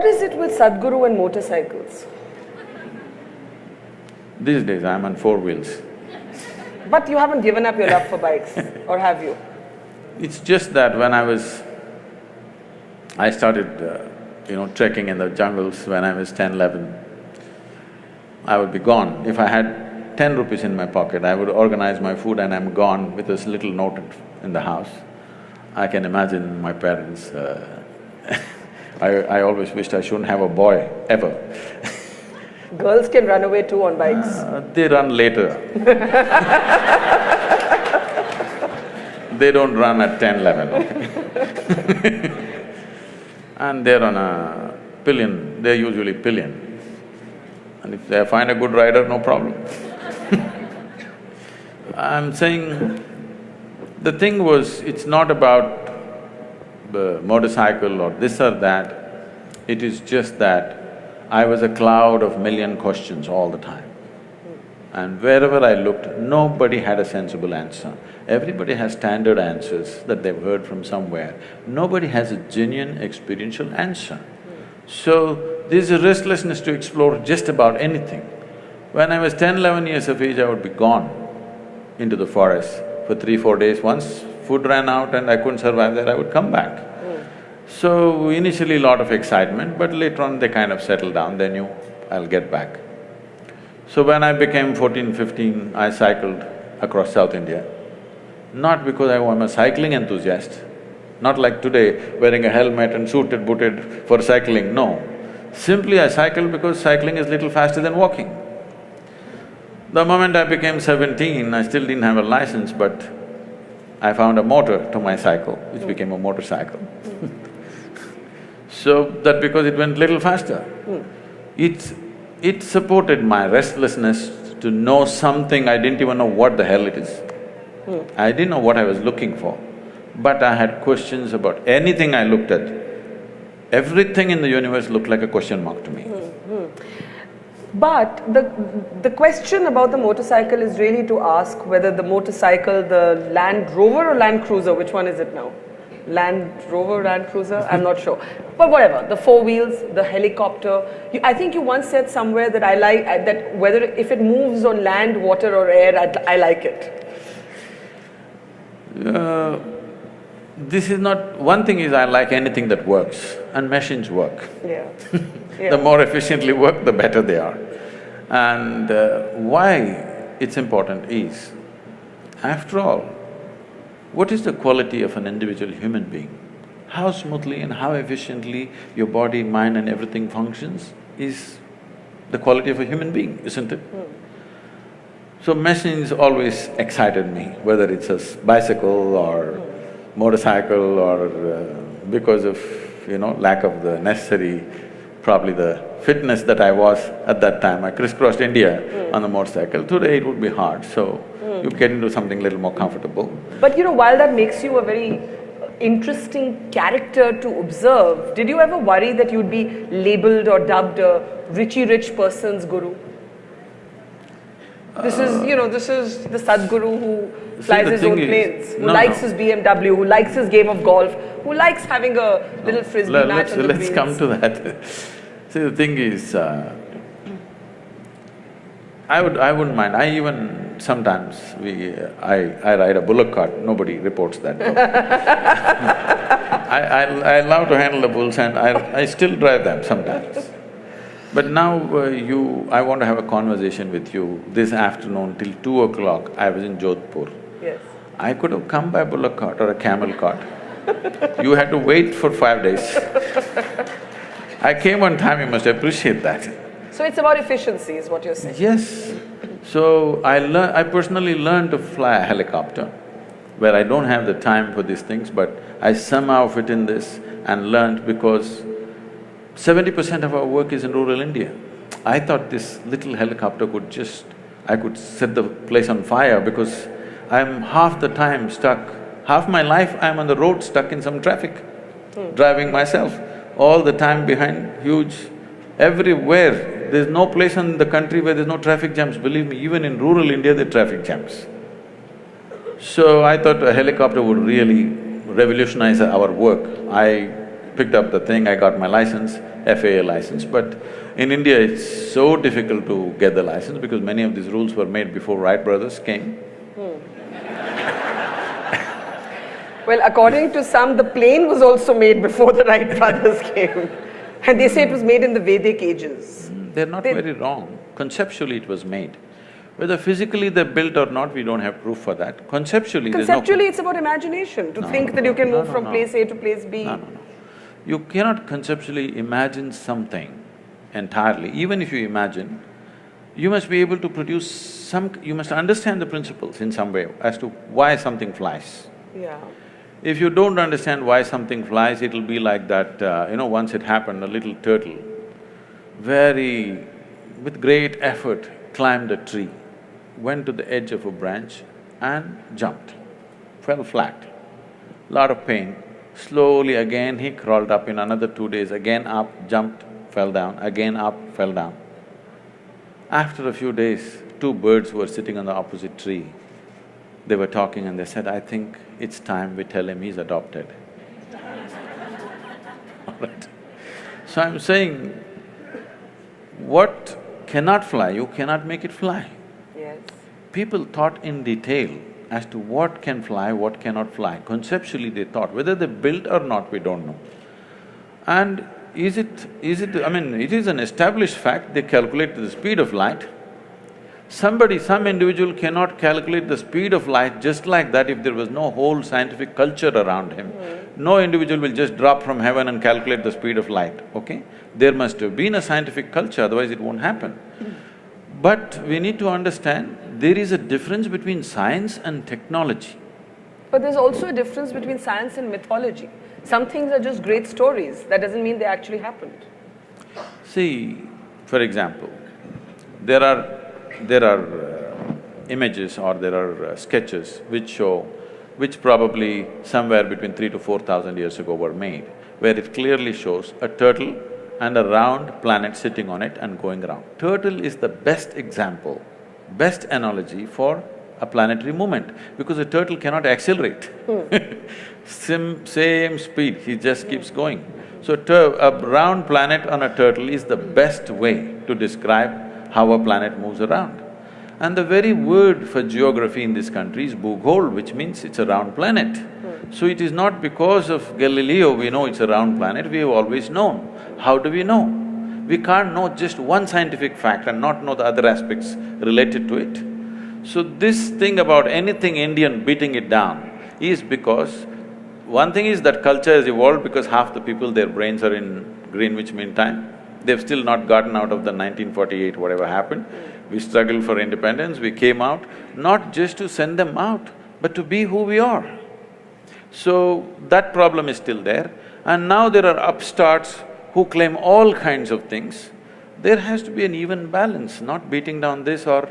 What is it with Sadhguru and motorcycles? These days I'm on 4 wheels. But you haven't given up your love for bikes, or have you? It's just that when I started, trekking in the jungles when I was 10, 11. I would be gone. If I had 10 rupees in my pocket, I would organize my food and I'm gone with this little note in the house. I can imagine my parents, I always wished I shouldn't have a boy, ever. Girls can run away too on bikes. They run later. They don't run at 10, 11, okay? And they're on a pillion, they're usually pillion. And if they find a good rider, no problem. I'm saying, the thing was, it's not about the motorcycle or this or that, it is just that I was a cloud of million questions all the time. And wherever I looked, nobody had a sensible answer. Everybody has standard answers that they've heard from somewhere. Nobody has a genuine experiential answer. So, there's a restlessness to explore just about anything. When I was 10, 11 years of age, I would be gone into the forest for 3, 4 days. Once food ran out and I couldn't survive there, I would come back. So, initially a lot of excitement, but later on they kind of settled down, they knew I'll get back. So when I became 14, 15, I cycled across South India. Not because I'm a cycling enthusiast, not like today, wearing a helmet and suited, booted for cycling, no. Simply I cycled because cycling is little faster than walking. The moment I became 17, I still didn't have a license, but I found a motor to my cycle, which became a motorcycle. So that because it went little faster. It supported my restlessness to know something, I didn't even know what the hell it is. I didn't know what I was looking for, but I had questions about anything I looked at. Everything in the universe looked like a question mark to me. But the question about the motorcycle is really to ask whether the motorcycle, the Land Rover or Land Cruiser, which one is it now? Land Rover, Land Cruiser, I'm not sure. But whatever, the 4 wheels, the helicopter. I think you once said somewhere that I like… that whether… if it moves on land, water or air, I like it. This is not… one thing is I like anything that works, and machines work. Yeah. The more efficiently work, the better they are. And why it's important is, after all, what is the quality of an individual human being? How smoothly and how efficiently your body, mind and everything functions is the quality of a human being, isn't it? So machines always excited me, whether it's a bicycle or motorcycle or because of, lack of the necessary, probably the fitness that I was at that time. I crisscrossed India on a motorcycle. Today it would be hard, so you get into something little more comfortable. But while that makes you a very interesting character to observe, did you ever worry that you'd be labelled or dubbed a richy rich person's guru? This is the Sadhguru who flies his own planes, who likes his BMW, who likes his game of golf, who likes having a little frisbee match on the greens. Let's come to that. See, the thing is, I wouldn't mind. I even sometimes I ride a bullock cart. Nobody reports that though. I love to handle the bulls and I still drive them sometimes. But now I want to have a conversation with you. This afternoon till 2 o'clock, I was in Jodhpur. Yes. I could have come by bullock cart or a camel cart. You had to wait for 5 days. I came on time, you must appreciate that. So it's about efficiency is what you're saying? Yes. So I personally learned to fly a helicopter, where I don't have the time for these things, but I somehow fit in this and learned because 70% of our work is in rural India. I thought this little helicopter I could set the place on fire because I'm half the time stuck, half my life I'm on the road stuck in some traffic, driving myself, all the time behind huge… everywhere. There's no place in the country where there's no traffic jams. Believe me, even in rural India there are traffic jams. So I thought a helicopter would really revolutionize our work. picked up the thing, I got my license, FAA license, but in India it's so difficult to get the license because many of these rules were made before Wright brothers came. Well, according to some, the plane was also made before the Wright brothers came. And they say it was made in the Vedic ages. They're not very wrong. Conceptually it was made. Whether physically they're built or not, we don't have proof for that. Conceptually, Conceptually, it's about imagination, to think that you can move from place A to place B. No. You cannot conceptually imagine something entirely. Even if you imagine, you must be able to produce you must understand the principles in some way as to why something flies. Yeah. If you don't understand why something flies, it'll be like that, once it happened, a little turtle, with great effort, climbed a tree, went to the edge of a branch and jumped, fell flat. Lot of pain. Slowly again he crawled up in another 2 days, again up, jumped, fell down, again up, fell down. After a few days, two birds were sitting on the opposite tree. They were talking and they said, I think it's time we tell him he's adopted. All right. So I'm saying, what cannot fly, you cannot make it fly. Yes. People thought in detail as to what can fly, what cannot fly. Conceptually they thought, whether they built or not, we don't know. And it is an established fact, they calculate the speed of light. Some individual cannot calculate the speed of light just like that if there was no whole scientific culture around him. No individual will just drop from heaven and calculate the speed of light, okay? There must have been a scientific culture, otherwise it won't happen. But we need to understand, there is a difference between science and technology. But there's also a difference between science and mythology. Some things are just great stories, that doesn't mean they actually happened. See, for example, there are images or there are sketches which probably somewhere between 3,000 to 4,000 years ago were made, where it clearly shows a turtle and a round planet sitting on it and going around. Turtle is the best example, best analogy for a planetary movement, because a turtle cannot accelerate. Same speed, he just keeps going. So a round planet on a turtle is the best way to describe how a planet moves around. And the very word for geography in this country is Bhugoal, which means it's a round planet. So it is not because of Galileo we know it's a round planet, we have always known. How do we know? We can't know just one scientific fact and not know the other aspects related to it. So this thing about anything Indian beating it down is because one thing is that culture has evolved because half the people, their brains are in Greenwich Mean Time. They've still not gotten out of the 1948, whatever happened. We struggled for independence, we came out, not just to send them out, but to be who we are. So that problem is still there. And now there are upstarts who claim all kinds of things. There has to be an even balance, not beating down this or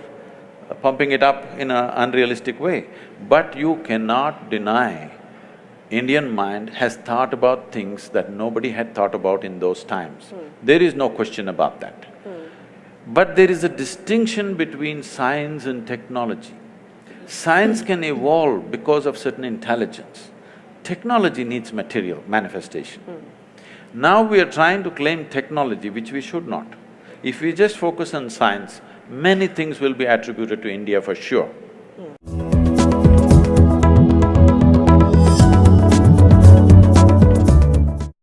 pumping it up in an unrealistic way. But you cannot deny Indian mind has thought about things that nobody had thought about in those times. There is no question about that. But there is a distinction between science and technology. Science can evolve because of certain intelligence. Technology needs material, manifestation. Now we are trying to claim technology, which we should not. If we just focus on science, many things will be attributed to India for sure.